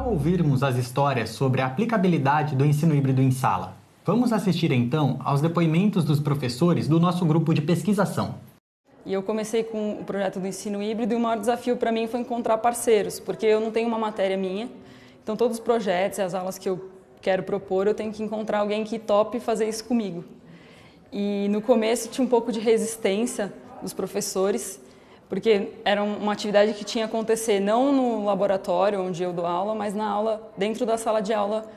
tal ouvirmos as histórias sobre a aplicabilidade do ensino híbrido em sala? Vamos assistir então aos depoimentos dos professores do nosso grupo de pesquisação. E eu comecei com o projeto do ensino híbrido e o maior desafio para mim foi encontrar parceiros, porque eu não tenho uma matéria minha, então todos os projetos e as aulas que eu quero propor, eu tenho que encontrar alguém que tope fazer isso comigo. E no começo tinha um pouco de resistência dos professores, porque era uma atividade que tinha que acontecer não no laboratório onde eu dou aula, mas na aula, dentro da sala de aula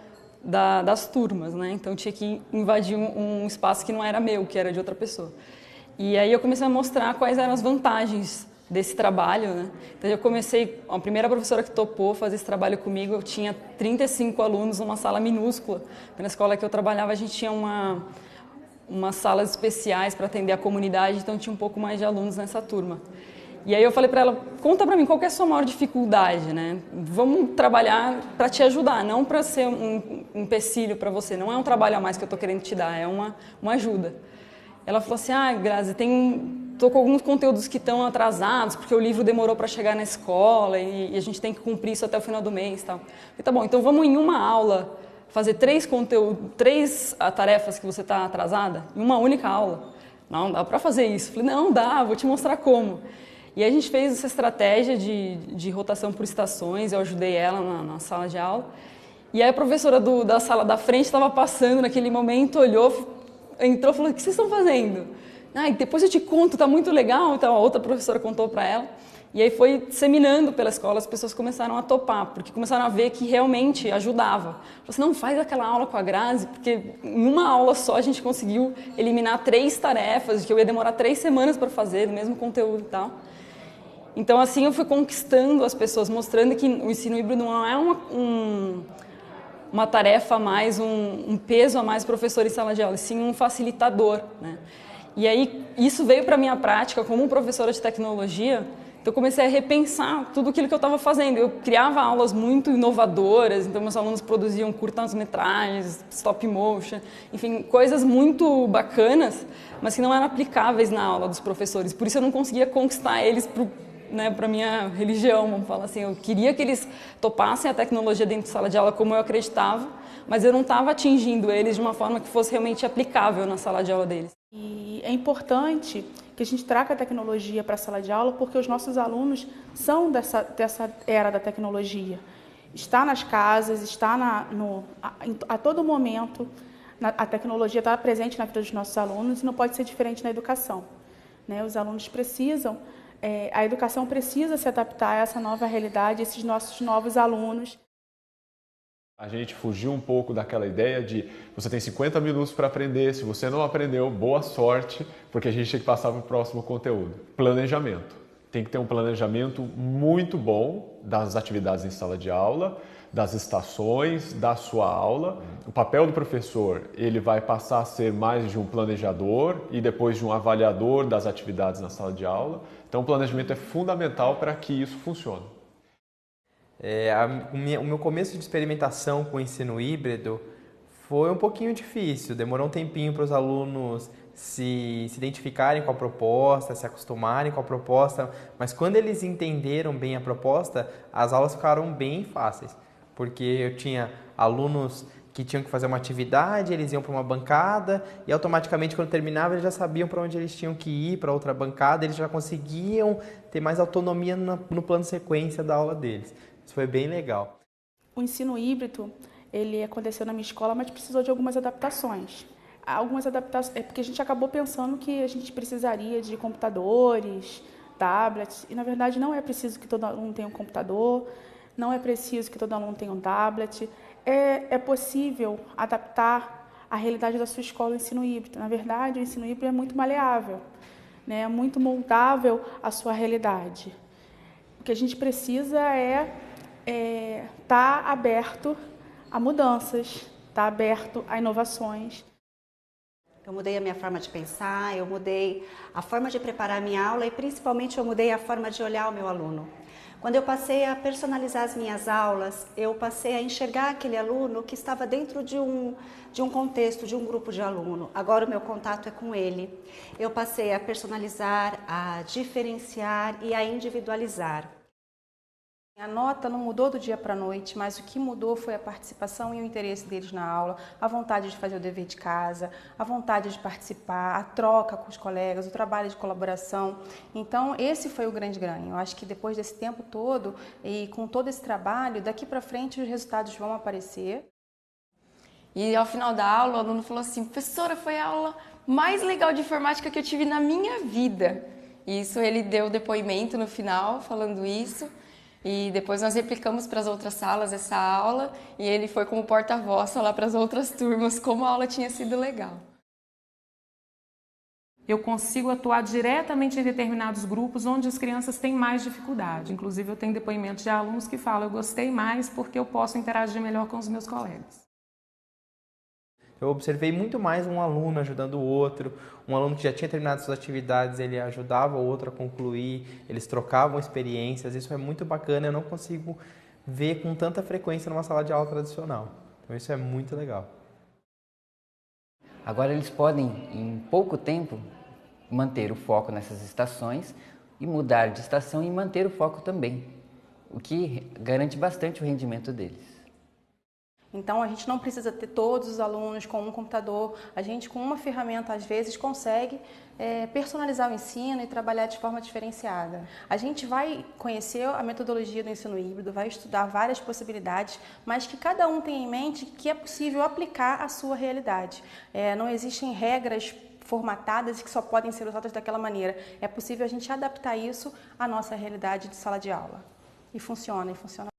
das turmas, né? Então tinha que invadir um espaço que não era meu, que era de outra pessoa. E aí eu comecei a mostrar quais eram as vantagens desse trabalho, né? Então eu comecei, a primeira professora que topou fazer esse trabalho comigo, eu tinha 35 alunos numa sala minúscula. Na escola que eu trabalhava a gente tinha umas salas especiais para atender a comunidade, então tinha um pouco mais de alunos nessa turma. E aí eu falei para ela, conta para mim, qual que é a sua maior dificuldade, né? Vamos trabalhar para te ajudar, não para ser um empecilho para você, não é um trabalho a mais que eu estou querendo te dar, é uma ajuda. Ela falou assim, Grazi, estou com alguns conteúdos que estão atrasados, porque o livro demorou para chegar na escola e a gente tem que cumprir isso até o final do mês. Tal. Falei, tá bom, então vamos em uma aula fazer 3 tarefas que você está atrasada em uma única aula. Não, dá para fazer isso. Falei, não, dá, vou te mostrar como. E a gente fez essa estratégia de rotação por estações, eu ajudei ela na sala de aula. E aí a professora da sala da frente estava passando naquele momento, olhou, entrou e falou, o que vocês estão fazendo? Depois eu te conto, tá muito legal. Então a outra professora contou para ela. E aí foi disseminando pela escola, as pessoas começaram a topar, porque começaram a ver que realmente ajudava. Falou assim, não, faz aquela aula com a Grazi, porque em uma aula só a gente conseguiu eliminar 3 tarefas, que eu ia demorar 3 semanas para fazer, do mesmo conteúdo e tal. Então assim eu fui conquistando as pessoas, mostrando que o ensino híbrido não é uma tarefa a mais, um peso a mais professor em sala de aula, e sim um facilitador, né? E aí isso veio para a minha prática como professora de tecnologia. Então eu comecei a repensar tudo aquilo que eu estava fazendo. Eu criava aulas muito inovadoras, então meus alunos produziam curtas-metragens, stop motion, enfim, coisas muito bacanas, mas que não eram aplicáveis na aula dos professores. Por isso eu não conseguia conquistar eles para a minha religião, vamos falar assim. Eu queria que eles topassem a tecnologia dentro de sala de aula como eu acreditava, mas eu não estava atingindo eles de uma forma que fosse realmente aplicável na sala de aula deles. E é importante que a gente traga a tecnologia para a sala de aula, porque os nossos alunos são dessa era da tecnologia. Está nas casas, está a todo momento, a tecnologia está presente na vida dos nossos alunos e não pode ser diferente na educação, né? Os alunos precisam, a educação precisa se adaptar a essa nova realidade, esses nossos novos alunos. A gente fugiu um pouco daquela ideia de você tem 50 minutos para aprender, se você não aprendeu, boa sorte, porque a gente tem que passar para o próximo conteúdo. Planejamento. Tem que ter um planejamento muito bom das atividades em sala de aula, das estações, da sua aula. O papel do professor, ele vai passar a ser mais de um planejador e depois de um avaliador das atividades na sala de aula. Então o planejamento é fundamental para que isso funcione. O meu começo de experimentação com o ensino híbrido foi um pouquinho difícil, demorou um tempinho para os alunos se identificarem com a proposta, se acostumarem com a proposta, mas quando eles entenderam bem a proposta, as aulas ficaram bem fáceis, porque eu tinha alunos que tinham que fazer uma atividade, eles iam para uma bancada e automaticamente quando terminava eles já sabiam para onde eles tinham que ir, para outra bancada, eles já conseguiam ter mais autonomia no plano de sequência da aula deles. Isso foi bem legal. O ensino híbrido, ele aconteceu na minha escola, mas precisou de algumas adaptações. Algumas adaptações, porque a gente acabou pensando que a gente precisaria de computadores, tablets, e na verdade não é preciso que todo aluno tenha um computador, não é preciso que todo aluno tenha um tablet. É possível adaptar a realidade da sua escola ao ensino híbrido. Na verdade, o ensino híbrido é muito maleável, né? É muito moldável à sua realidade. O que a gente precisa é estar aberto a mudanças, estar aberto a inovações. Eu mudei a minha forma de pensar, eu mudei a forma de preparar a minha aula e principalmente eu mudei a forma de olhar o meu aluno. Quando eu passei a personalizar as minhas aulas, eu passei a enxergar aquele aluno que estava dentro de um contexto, de um grupo de aluno. Agora o meu contato é com ele. Eu passei a personalizar, a diferenciar e a individualizar. A nota não mudou do dia para a noite, mas o que mudou foi a participação e o interesse deles na aula, a vontade de fazer o dever de casa, a vontade de participar, a troca com os colegas, o trabalho de colaboração. Então, esse foi o grande ganho. Eu acho que depois desse tempo todo e com todo esse trabalho, daqui para frente os resultados vão aparecer. E ao final da aula, o aluno falou assim: professora, foi a aula mais legal de informática que eu tive na minha vida. Isso, ele deu depoimento no final, falando isso. E depois nós replicamos para as outras salas essa aula e ele foi como porta-voz falar para as outras turmas como a aula tinha sido legal. Eu consigo atuar diretamente em determinados grupos onde as crianças têm mais dificuldade. Inclusive, eu tenho depoimentos de alunos que falam: eu gostei mais porque eu posso interagir melhor com os meus colegas. Eu observei muito mais um aluno ajudando o outro, um aluno que já tinha terminado suas atividades, ele ajudava o outro a concluir, eles trocavam experiências, isso é muito bacana, eu não consigo ver com tanta frequência numa sala de aula tradicional. Então isso é muito legal. Agora eles podem, em pouco tempo, manter o foco nessas estações e mudar de estação e manter o foco também, o que garante bastante o rendimento deles. Então, a gente não precisa ter todos os alunos com um computador. A gente, com uma ferramenta, às vezes, consegue personalizar o ensino e trabalhar de forma diferenciada. A gente vai conhecer a metodologia do ensino híbrido, vai estudar várias possibilidades, mas que cada um tenha em mente que é possível aplicar a sua realidade. Não existem regras formatadas e que só podem ser usadas daquela maneira. É possível a gente adaptar isso à nossa realidade de sala de aula. E funciona.